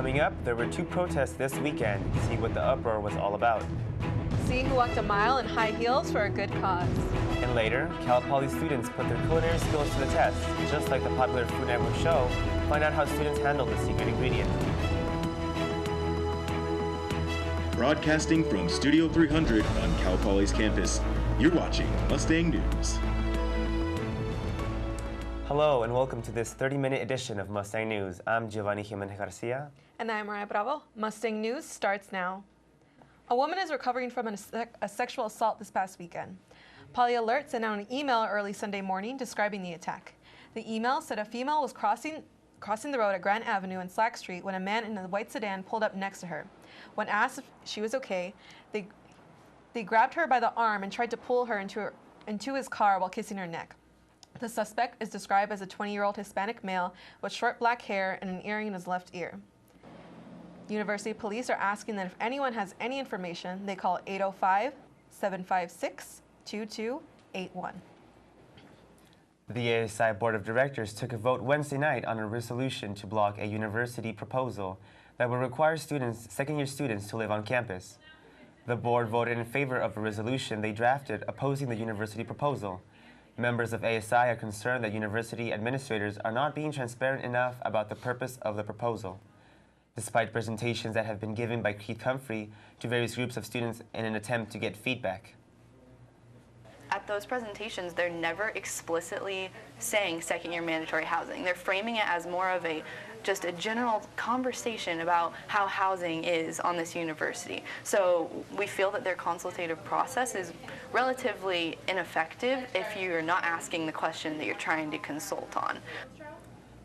Coming up, there were 2 protests this weekend. See what the uproar was all about. See who walked a mile in high heels for a good cause. And later, Cal Poly students put their culinary skills to the test. Just like the popular Food Network show, find out how students handle the secret ingredient. Broadcasting from Studio 300 on Cal Poly's campus, you're watching Mustang News. Hello and welcome to this 30-minute edition of Mustang News. I'm Geovanni Ximenez-Garcia. And I'm Mariah. Mustang News starts now. A woman is recovering from a sexual assault this past weekend. Poly Alert sent out an email early Sunday morning describing the attack. The email said a female was crossing the road at Grand Avenue and Slack Street when a man in a white sedan pulled up next to her. When asked if she was okay, they grabbed her by the arm and tried to pull her into his car while kissing her neck. The suspect is described as a 20-year-old Hispanic male with short black hair and an earring in his left ear. University police are asking that if anyone has any information, they call 805-756-2281. The ASI Board of Directors took a vote Wednesday night on a resolution to block a university proposal that would require second-year students to live on campus. The board voted in favor of a resolution they drafted opposing the university proposal. Members of ASI are concerned that university administrators are not being transparent enough about the purpose of the proposal. Despite presentations that have been given by Keith Humphrey to various groups of students in an attempt to get feedback. At those presentations, they're never explicitly saying second-year mandatory housing. They're framing it as more of just a general conversation about how housing is on this university. So we feel that their consultative process is relatively ineffective if you're not asking the question that you're trying to consult on.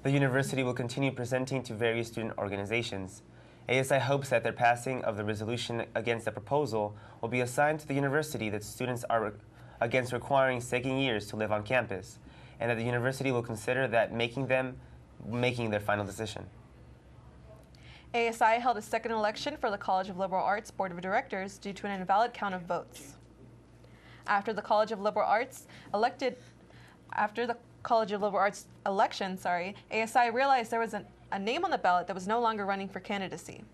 The university will continue presenting to various student organizations. ASI hopes that their passing of the resolution against the proposal will be a sign to the university that students are against requiring second years to live on campus, and that the university will consider that making their final decision. ASI held a second election for the College of Liberal Arts Board of Directors due to an invalid count of votes. After the College of Liberal Arts election, ASI realized there was a name on the ballot that was no longer running for candidacy.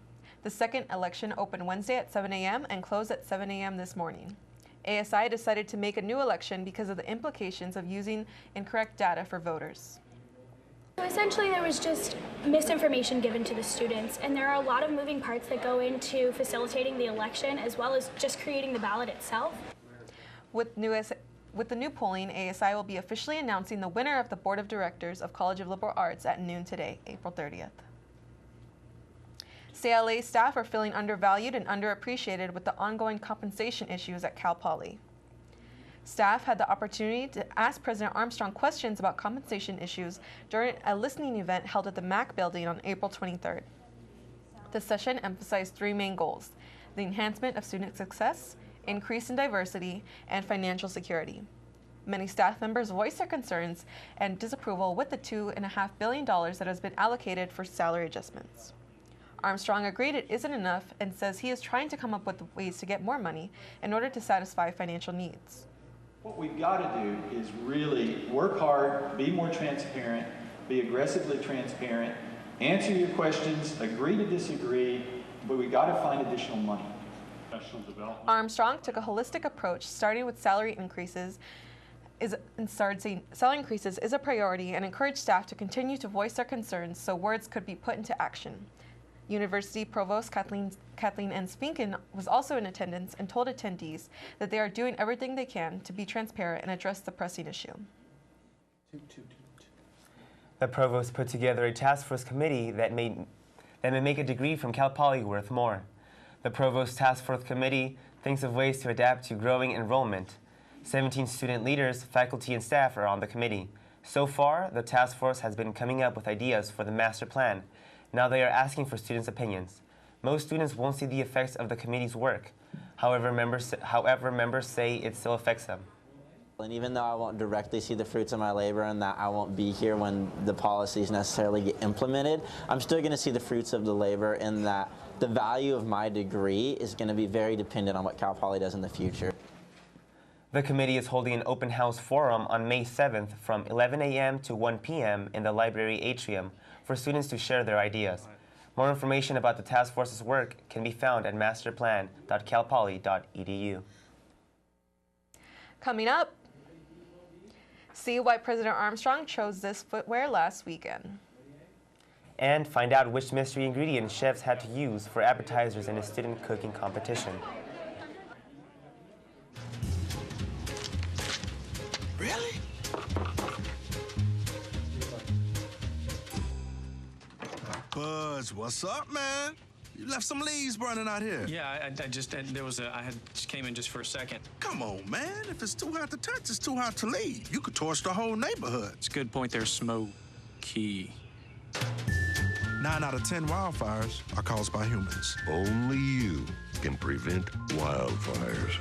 The second election opened Wednesday at 7 a.m. and closed at 7 a.m. this morning. ASI decided to make a new election because of the implications of using incorrect data for voters. So essentially, there was just misinformation given to the students, and there are a lot of moving parts that go into facilitating the election as well as just creating the ballot itself. With the new polling, ASI will be officially announcing the winner of the Board of Directors of College of Liberal Arts at noon today, April 30th. CLA staff are feeling undervalued and underappreciated with the ongoing compensation issues at Cal Poly. Staff had the opportunity to ask President Armstrong questions about compensation issues during a listening event held at the MAC building on April 23rd. The session emphasized 3 main goals: the enhancement of student success, increase in diversity, and financial security. Many staff members voiced their concerns and disapproval with the $2.5 billion that has been allocated for salary adjustments. Armstrong agreed it isn't enough and says he is trying to come up with ways to get more money in order to satisfy financial needs. What we've got to do is really work hard, be more transparent, be aggressively transparent, answer your questions, agree to disagree, but we've got to find additional money. Armstrong took a holistic approach, starting with salary increases is a priority, and encouraged staff to continue to voice their concerns so words could be put into action. University Provost Kathleen N. Spinken was also in attendance and told attendees that they are doing everything they can to be transparent and address the pressing issue. The provost put together a task force committee that may make a degree from Cal Poly worth more. The Provost Task Force Committee thinks of ways to adapt to growing enrollment. 17 student leaders, faculty, and staff are on the committee. So far, the task force has been coming up with ideas for the master plan. Now they are asking for students' opinions. Most students won't see the effects of the committee's work. However, members say it still affects them. And even though I won't directly see the fruits of my labor and that I won't be here when the policies necessarily get implemented, I'm still going to see the fruits of the labor in that the value of my degree is going to be very dependent on what Cal Poly does in the future. The committee is holding an open house forum on May 7th from 11 a.m. to 1 p.m. in the library atrium for students to share their ideas. More information about the task force's work can be found at masterplan.calpoly.edu. Coming up, see why President Armstrong chose this footwear last weekend. And find out which mystery ingredients chefs had to use for appetizers in a student cooking competition. Really? Buzz, what's up, man? You left some leaves burning out here. Yeah, I just came in just for a second. Come on, man. If it's too hot to touch, it's too hot to leave. You could torch the whole neighborhood. It's a good point there, Smokey. 9 out of 10 wildfires are caused by humans. Only you can prevent wildfires.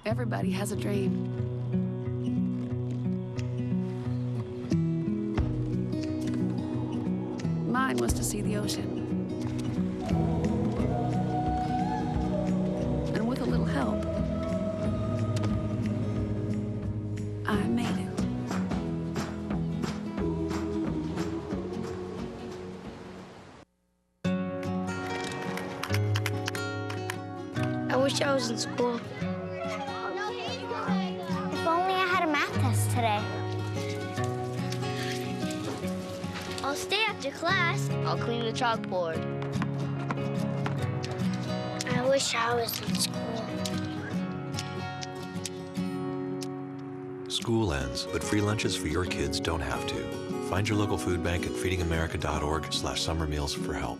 Everybody has a dream. Mine was to see the ocean. And with a little help, I made it. I wish I was in school. Today. I'll stay after class. I'll clean the chalkboard. I wish I was in school. School ends, but free lunches for your kids don't have to. Find your local food bank at feedingamerica.org/summer meals for help.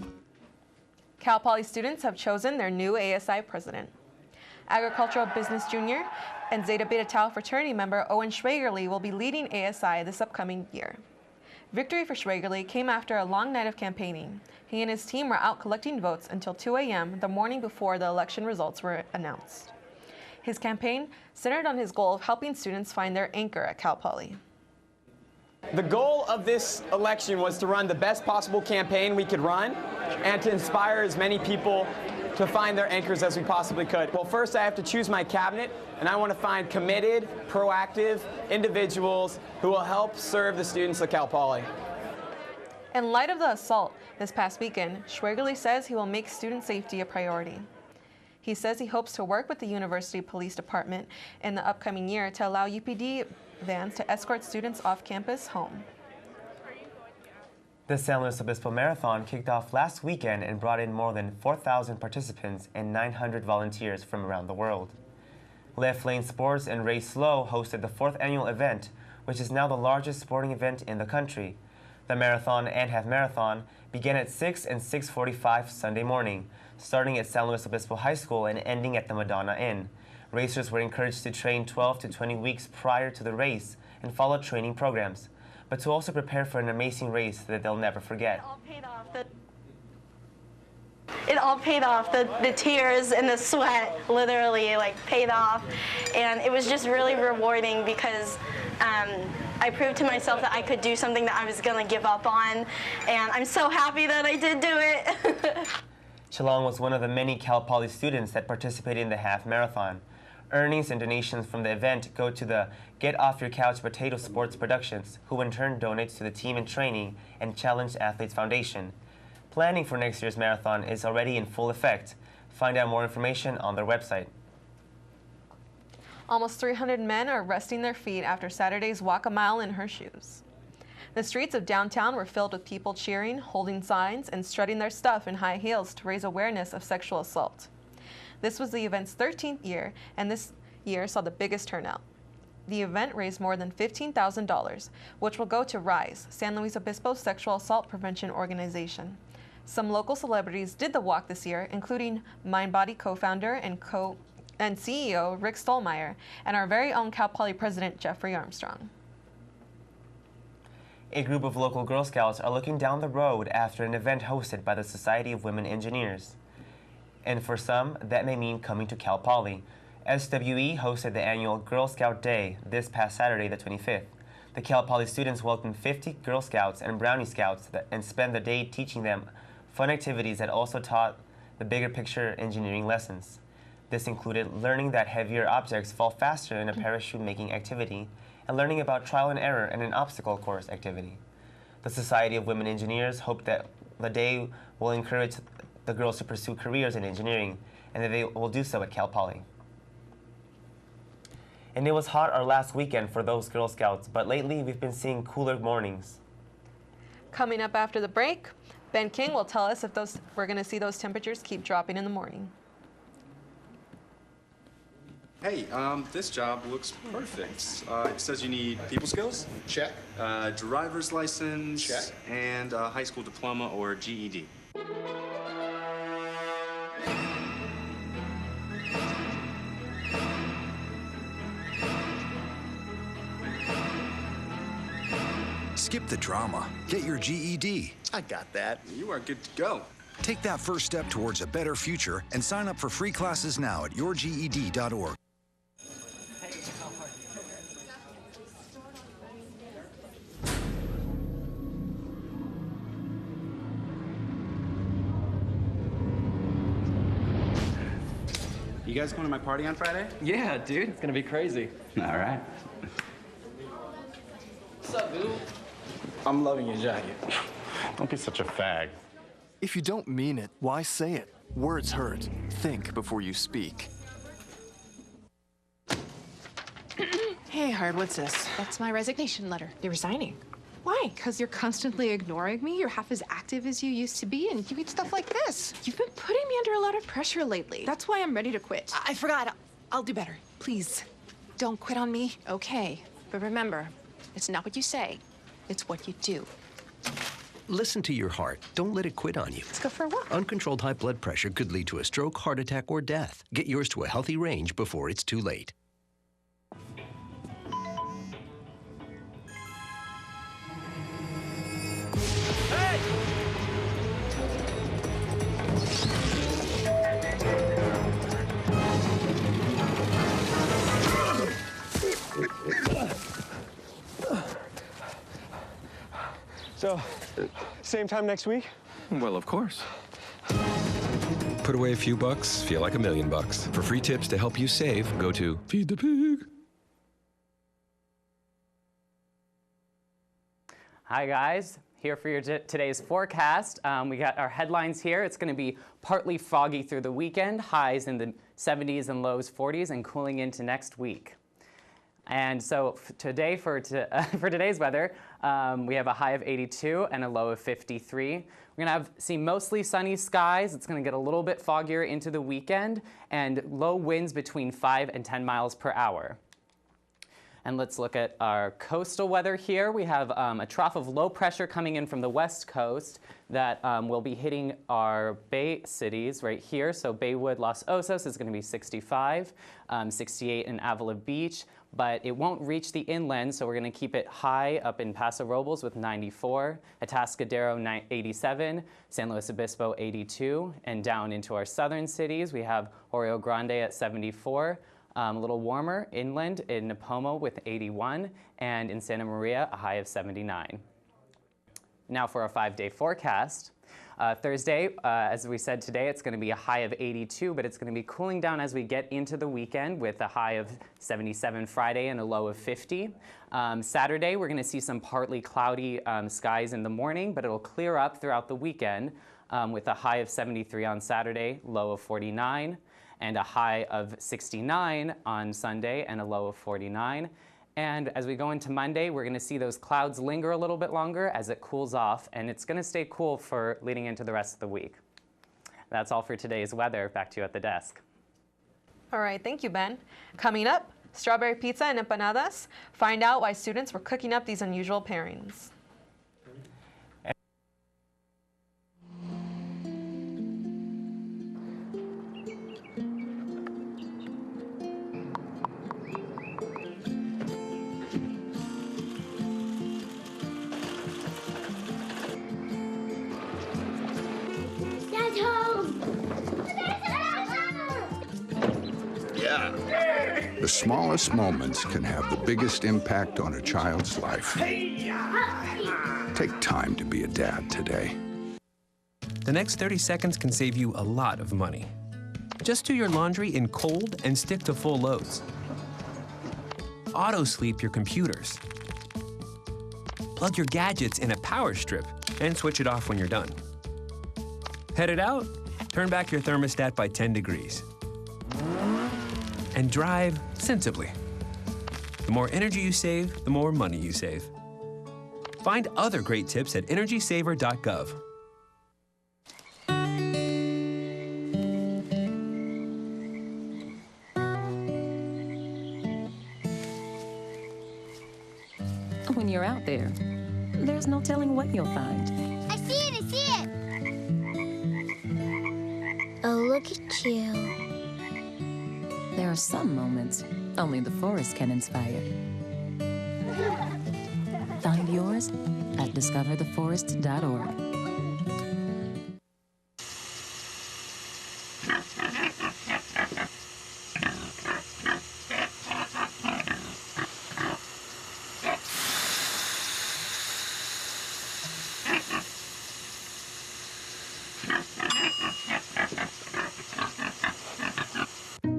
Cal Poly students have chosen their new ASI president. Agricultural Business Junior and Zeta Beta Tau fraternity member Owen Schwagerly will be leading ASI this upcoming year. Victory for Schwagerly came after a long night of campaigning. He and his team were out collecting votes until 2 a.m. the morning before the election results were announced. His campaign centered on his goal of helping students find their anchor at Cal Poly. The goal of this election was to run the best possible campaign we could run and to inspire as many people to find their anchors as we possibly could. Well, first I have to choose my cabinet, and I want to find committed, proactive individuals who will help serve the students of Cal Poly. In light of the assault this past weekend, Schwagerly says he will make student safety a priority. He says he hopes to work with the University Police Department in the upcoming year to allow UPD vans to escort students off campus home. The San Luis Obispo Marathon kicked off last weekend and brought in more than 4,000 participants and 900 volunteers from around the world. Left Lane Sports and Race Slow hosted the 4th annual event, which is now the largest sporting event in the country. The marathon and half marathon began at 6 and 6:45 Sunday morning, starting at San Luis Obispo High School and ending at the Madonna Inn. Racers were encouraged to train 12 to 20 weeks prior to the race and follow training programs, but to also prepare for an amazing race that they'll never forget. It all paid off. The tears and the sweat literally paid off. And it was just really rewarding because I proved to myself that I could do something that I was going to give up on. And I'm so happy that I did do it. Chalong was one of the many Cal Poly students that participated in the half marathon. Earnings and donations from the event go to the Get Off Your Couch Potato Sports Productions, who in turn donates to the Team in Training and Challenged Athletes Foundation. Planning for next year's marathon is already in full effect. Find out more information on their website. Almost 300 men are resting their feet after Saturday's Walk a Mile in Her Shoes. The streets of downtown were filled with people cheering, holding signs, and strutting their stuff in high heels to raise awareness of sexual assault. This was the event's 13th year, and this year saw the biggest turnout. The event raised more than $15,000, which will go to RISE, San Luis Obispo Sexual Assault Prevention Organization. Some local celebrities did the walk this year, including MindBody co-founder and CEO Rick Stolmeyer, and our very own Cal Poly president Jeffrey Armstrong. A group of local Girl Scouts are looking down the road after an event hosted by the Society of Women Engineers. And for some, that may mean coming to Cal Poly. SWE hosted the annual Girl Scout Day this past Saturday, the 25th. The Cal Poly students welcomed 50 Girl Scouts and Brownie Scouts and spent the day teaching them fun activities that also taught the bigger picture engineering lessons. This included learning that heavier objects fall faster in a parachute making activity and learning about trial and error in an obstacle course activity. The Society of Women Engineers hope that the day will encourage the girls to pursue careers in engineering and that they will do so at Cal Poly. And it was hot our last weekend for those Girl Scouts, but lately we've been seeing cooler mornings. Coming up after the break, Ben King will tell us if we're going to see those temperatures keep dropping in the morning. Hey, this job looks perfect. It says you need people skills. Check. Driver's license. Check. And a high school diploma or GED. Skip the drama. Get your GED. I got that. You are good to go. Take that first step towards a better future and sign up for free classes now at yourged.org. You guys going to my party on Friday? Yeah, dude. It's gonna be crazy. All right. What's up, dude? I'm loving your jacket. Don't be such a fag. If you don't mean it, why say it? Words hurt. Think before you speak. Hey, Hard, what's this? That's my resignation letter. You're resigning. Why? Because you're constantly ignoring me. You're half as active as you used to be, and you eat stuff like this. You've been putting me under a lot of pressure lately. That's why I'm ready to quit. I forgot. I'll do better. Please, don't quit on me. Okay, but remember, it's not what you say, it's what you do. Listen to your heart. Don't let it quit on you. Let's go for a walk. Uncontrolled high blood pressure could lead to a stroke, heart attack, or death. Get yours to a healthy range before it's too late. So, same time next week? Well, of course. Put away a few bucks, feel like $1 million. For free tips to help you save, go to Feed the Pig. Hi guys, here for your today's forecast. We got our headlines here. It's going to be partly foggy through the weekend, highs in the 70s and lows 40s, and cooling into next week. And so today, for today's weather, we have a high of 82 and a low of 53. We're going to see mostly sunny skies. It's going to get a little bit foggier into the weekend, and low winds between 5 and 10 miles per hour. And let's look at our coastal weather here. We have a trough of low pressure coming in from the west coast that will be hitting our bay cities right here. So Baywood, Los Osos is going to be 65, 68 in Avila Beach, but it won't reach the inland, so we're going to keep it high up in Paso Robles with 94, Atascadero 87, San Luis Obispo 82, and down into our southern cities, we have Rio Grande at 74, a little warmer inland in Nipomo with 81, and in Santa Maria, a high of 79. Now for our 5-day forecast. Thursday, as we said today, it's going to be a high of 82, but it's going to be cooling down as we get into the weekend with a high of 77 Friday and a low of 50. Saturday, we're going to see some partly cloudy skies in the morning, but it'll clear up throughout the weekend with a high of 73 on Saturday, low of 49, and a high of 69 on Sunday and a low of 49. And as we go into Monday, we're going to see those clouds linger a little bit longer as it cools off, and it's going to stay cool for leading into the rest of the week. That's all for today's weather. Back to you at the desk. All right, thank you, Ben. Coming up, strawberry pizza and empanadas. Find out why students were cooking up these unusual pairings. The smallest moments can have the biggest impact on a child's life. Take time to be a dad today. The next 30 seconds can save you a lot of money. Just do your laundry in cold and stick to full loads. Auto-sleep your computers. Plug your gadgets in a power strip and switch it off when you're done. Headed out? Turn back your thermostat by 10 degrees. And drive sensibly. The more energy you save, the more money you save. Find other great tips at energysaver.gov. When you're out there, there's no telling what you'll find. I see it, I see it! Oh, look at you. There are some moments only the forest can inspire. Find yours at discovertheforest.org.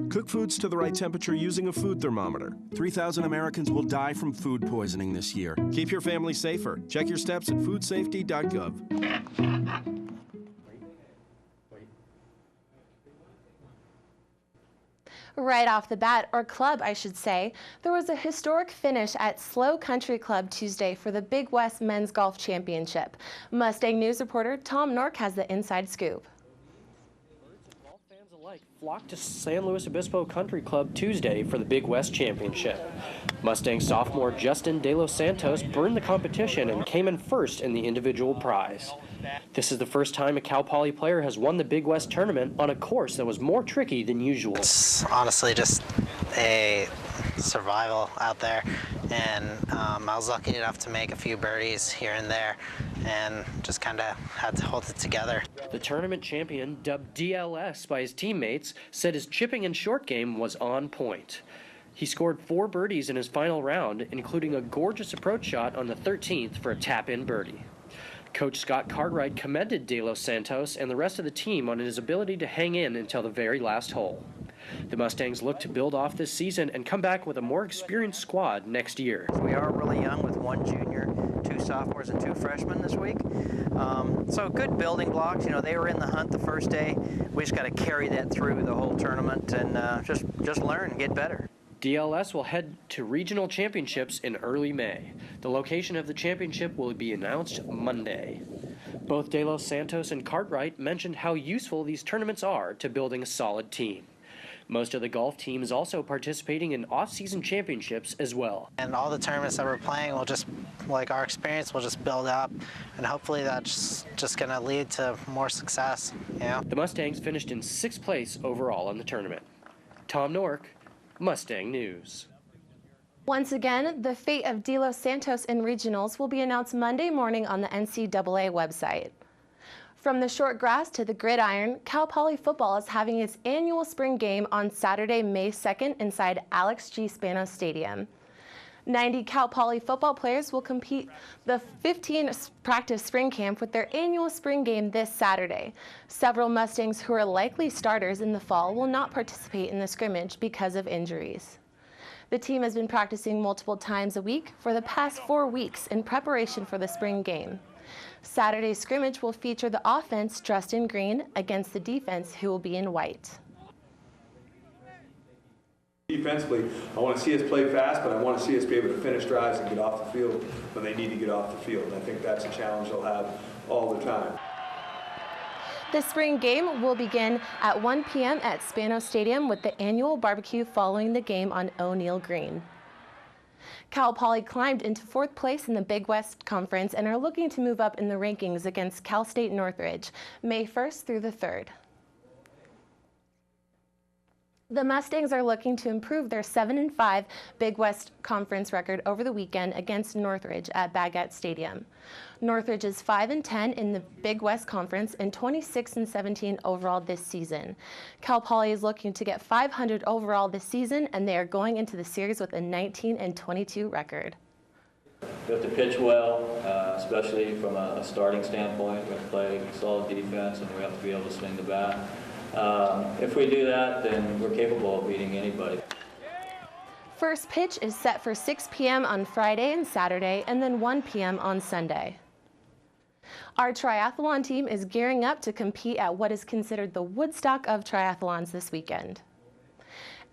Cook foods to the right temperature using a food thermometer. 3,000 Americans will die from food poisoning this year. Keep your family safer. Check your steps at foodsafety.gov. Right off the bat, or club I should say, there was a historic finish at Slow Country Club Tuesday for the Big West Men's Golf Championship. Mustang News reporter Tom Nork has the inside scoop. Flocked to San Luis Obispo Country Club Tuesday for the Big West Championship. Mustang sophomore Justin De Los Santos burned the competition and came in first in the individual prize. This is the first time a Cal Poly player has won the Big West tournament on a course that was more tricky than usual. It's honestly just a survival out there, and I was lucky enough to make a few birdies here and there and just kind of had to hold it together. The tournament champion, dubbed DLS by his teammates, said his chipping and short game was on point. He scored 4 birdies in his final round, including a gorgeous approach shot on the 13th for a tap-in birdie. Coach Scott Cartwright commended De Los Santos and the rest of the team on his ability to hang in until the very last hole. The Mustangs look to build off this season and come back with a more experienced squad next year. We are really young with 1 junior, 2 sophomores, and 2 freshmen this week. So good building blocks. You know, they were in the hunt the first day. We just got to carry that through the whole tournament and just learn and get better. DLS will head to regional championships in early May. The location of the championship will be announced Monday. Both De Los Santos and Cartwright mentioned how useful these tournaments are to building a solid team. Most of the golf team is also participating in off-season championships as well. And all the tournaments that we're playing will just, like our experience, will just build up, and hopefully that's just going to lead to more success. Yeah. The Mustangs finished in 6th place overall in the tournament. Tom Nork, Mustang News. Once again, the fate of De Los Santos in regionals will be announced Monday morning on the NCAA website. From the short grass to the gridiron, Cal Poly football is having its annual spring game on Saturday, May 2nd inside Alex G. Spanos Stadium. 90 Cal Poly football players will compete the 15 practice spring camp with their annual spring game this Saturday. Several Mustangs who are likely starters in the fall will not participate in the scrimmage because of injuries. The team has been practicing multiple times a week for the past 4 weeks in preparation for the spring game. Saturday's scrimmage will feature the offense dressed in green against the defense who will be in white. Defensively, I want to see us play fast, but I want to see us be able to finish drives and get off the field when they need to get off the field. And I think that's a challenge they'll have all the time. The spring game will begin at 1 p.m. at Spanos Stadium with the annual barbecue following the game on O'Neill Green. Cal Poly climbed into 4th place in the Big West Conference and are looking to move up in the rankings against Cal State Northridge, May 1st through the 3rd. The Mustangs are looking to improve their 7-5 Big West Conference record over the weekend against Northridge at Baggett Stadium. Northridge is 5-10 in the Big West Conference and 26-17 overall this season. Cal Poly is looking to get 500 overall this season, and they are going into the series with a 19-22 record. We have to pitch well, especially from a starting standpoint. We have to play solid defense, and we have to be able to swing the bat. If we do that, then we're capable of beating anybody. First pitch is set for 6 p.m. on Friday and Saturday, and then 1 p.m. on Sunday. Our triathlon team is gearing up to compete at what is considered the Woodstock of triathlons this weekend.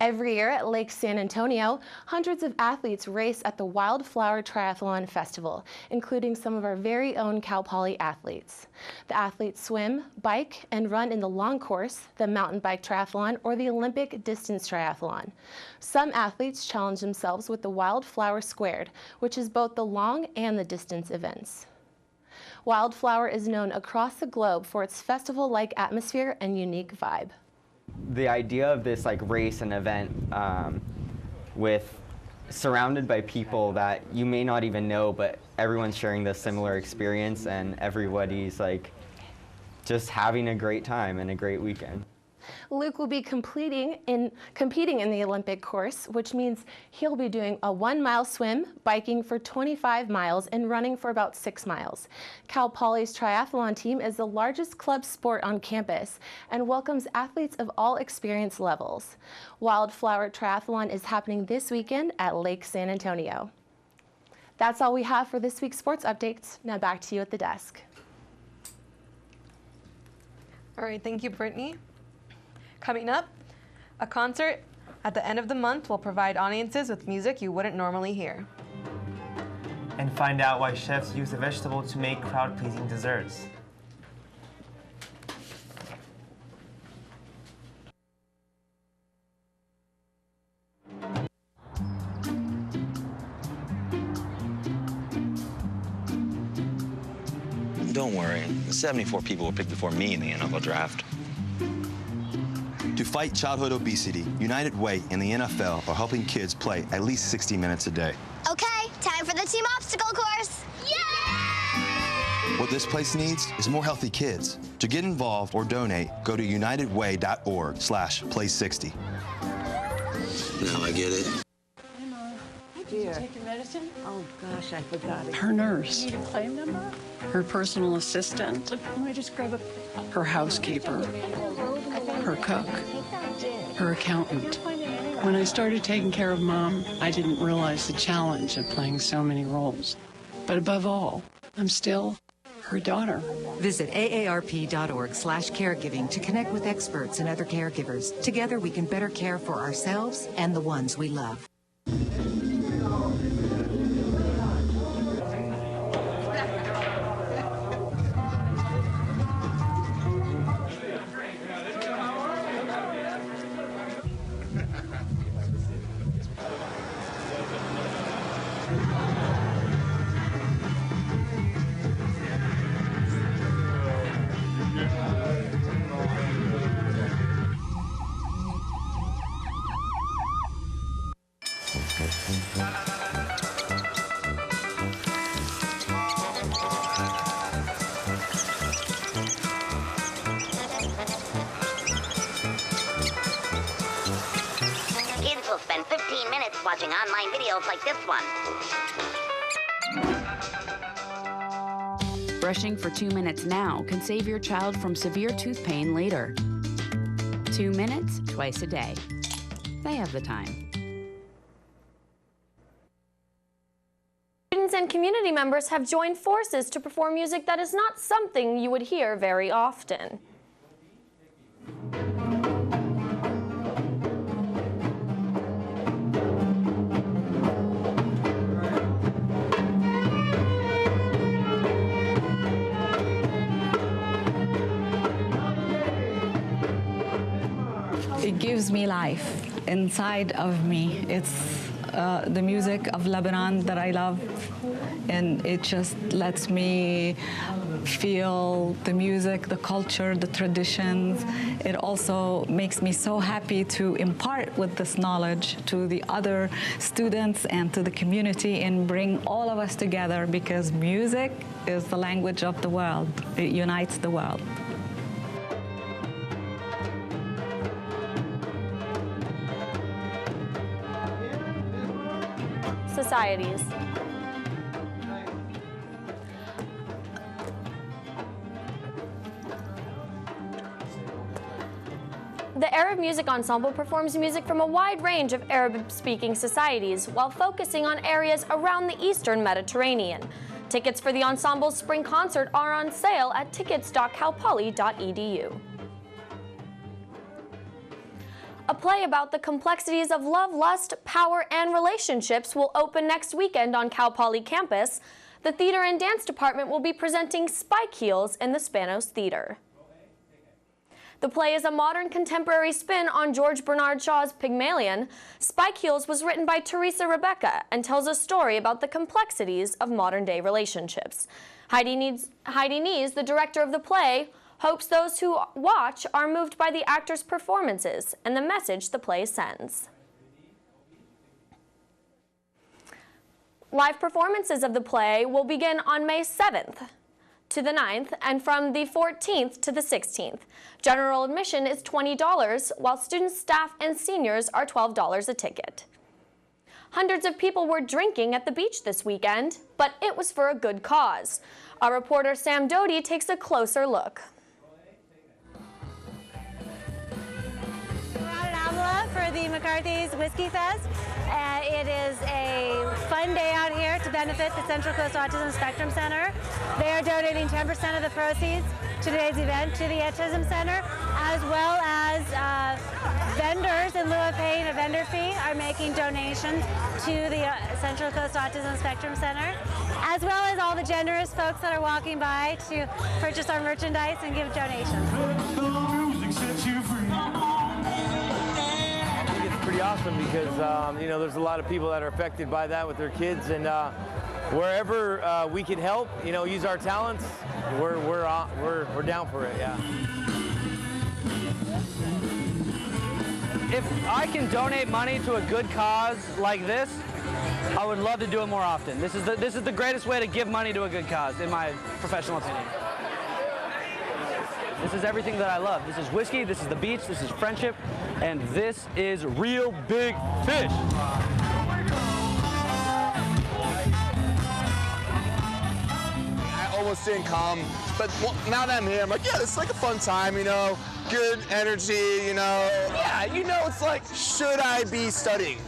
Every year at Lake San Antonio, hundreds of athletes race at the Wildflower Triathlon Festival, including some of our very own Cal Poly athletes. The athletes swim, bike, and run in the long course, the mountain bike triathlon, or the Olympic distance triathlon. Some athletes challenge themselves with the Wildflower Squared, which is both the long and the distance events. Wildflower is known across the globe for its festival-like atmosphere and unique vibe. The idea of this race and event surrounded by people that you may not even know, but everyone's sharing this similar experience and everybody's just having a great time and a great weekend. Luke will be competing in the Olympic course, which means he'll be doing a 1-mile swim, biking for 25 miles, and running for about 6 miles. Cal Poly's triathlon team is the largest club sport on campus and welcomes athletes of all experience levels. Wildflower Triathlon is happening this weekend at Lake San Antonio. That's all we have for this week's sports updates. Now back to you at the desk. All right, thank you, Brittany. Coming up, a concert at the end of the month will provide audiences with music you wouldn't normally hear. And find out why chefs use a vegetable to make crowd-pleasing desserts. Don't worry, 74 people were picked before me in the NFL draft. To fight childhood obesity, United Way and the NFL are helping kids play at least 60 minutes a day. Okay, time for the team obstacle course. Yay! What this place needs is more healthy kids. To get involved or donate, go to unitedway.org/play60. Now I get it. Did you take your medicine? Oh, gosh, I forgot it. Her nurse. You need a claim number? Her personal assistant. Let me just grab a... Her housekeeper. Her cook. Her accountant. When I started taking care of Mom, I didn't realize the challenge of playing so many roles. But above all, I'm still her daughter. Visit aarp.org/caregiving to connect with experts and other caregivers. Together we can better care for ourselves and the ones we love. Kids will spend 15 minutes watching online videos like this one. Brushing for 2 minutes now can save your child from severe tooth pain later. 2 minutes twice a day. They have the time. Students and community members have joined forces to perform music that is not something you would hear very often. It gives me life inside of me. It's the music of Lebanon that I love. and it just lets me feel the music, the culture, the traditions. It also makes me so happy to impart with this knowledge to the other students and to the community and bring all of us together, because music is the language of the world. It unites the world. Societies. The Arab Music Ensemble performs music from a wide range of Arab-speaking societies while focusing on areas around the Eastern Mediterranean. Tickets for the ensemble's spring concert are on sale at tickets.calpoly.edu. A play about the complexities of love, lust, power, and relationships will open next weekend on Cal Poly campus. The Theater and Dance Department will be presenting Spike Heels in the Spanos Theater. The play is a modern contemporary spin on George Bernard Shaw's Pygmalion. Spike Heels was written by Teresa Rebecca and tells a story about the complexities of modern-day relationships. Heidi Nees, the director of the play, hopes those who watch are moved by the actors' performances and the message the play sends. Live performances of the play will begin on May 7th to the 9th and from the 14th to the 16th. General admission is $20, while students, staff, and seniors are $12 a ticket. Hundreds of people were drinking at the beach this weekend, but it was for a good cause. Our reporter Sam Doty takes a closer look. For the McCarthy's Whiskey Fest. It is a fun day out here to benefit the Central Coast Autism Spectrum Center. They are donating 10% of the proceeds to today's event to the Autism Center, as well as vendors, in lieu of paying a vendor fee, are making donations to the Central Coast Autism Spectrum Center, as well as all the generous folks that are walking by to purchase our merchandise and give donations. Pretty awesome because you know, there's a lot of people that are affected by that with their kids, and wherever we can help, you know, use our talents, we're down for it. Yeah. If I can donate money to a good cause like this, I would love to do it more often. This is the greatest way to give money to a good cause, in my professional opinion. This is everything that I love. This is whiskey, this is the beach, this is friendship, and this is real big fish. I almost didn't come, but now that I'm here, I'm like, yeah, this is like a fun time, you know, good energy, you know. Yeah, you know, it's like, should I be studying?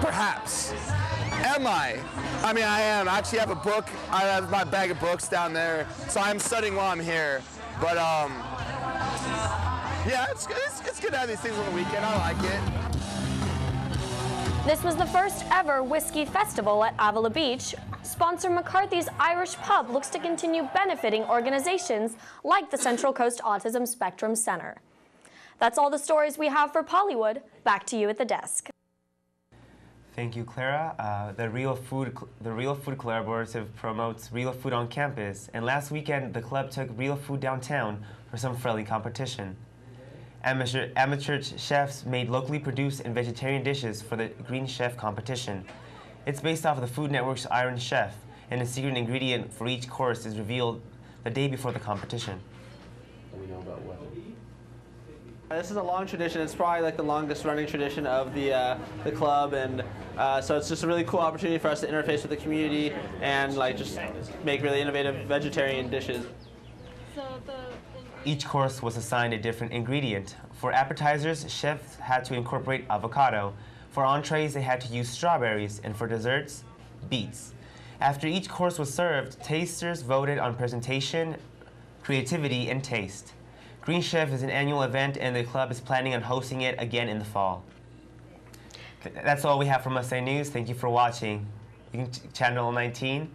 Perhaps. Am I? I mean, I am. I actually have a book. I have my bag of books down there, so I'm studying while I'm here. But yeah, it's good to have these things on the weekend. I like it. This was the first ever Whiskey Festival at Avila Beach. Sponsor McCarthy's Irish Pub looks to continue benefiting organizations like the Central Coast Autism Spectrum Center. That's all the stories we have for Pollywood. Back to you at the desk. Thank you, Clara. The Real Food Collaborative promotes real food on campus, and last weekend the club took real food downtown for some friendly competition. Amateur chefs made locally produced and vegetarian dishes for the Green Chef competition. It's based off of the Food Network's Iron Chef, and the secret ingredient for each course is revealed the day before the competition. We know about what? This is a long tradition. It's probably like the longest running tradition of the club, and so it's just a really cool opportunity for us to interface with the community and like just make really innovative vegetarian dishes. Each course was assigned a different ingredient. For appetizers, chefs had to incorporate avocado. For entrees, they had to use strawberries, and for desserts, beets. After each course was served, tasters voted on presentation, creativity, and taste. Green Chef is an annual event, and the club is planning on hosting it again in the fall. That's all we have from Mustang News. Thank you for watching. You can channel 19.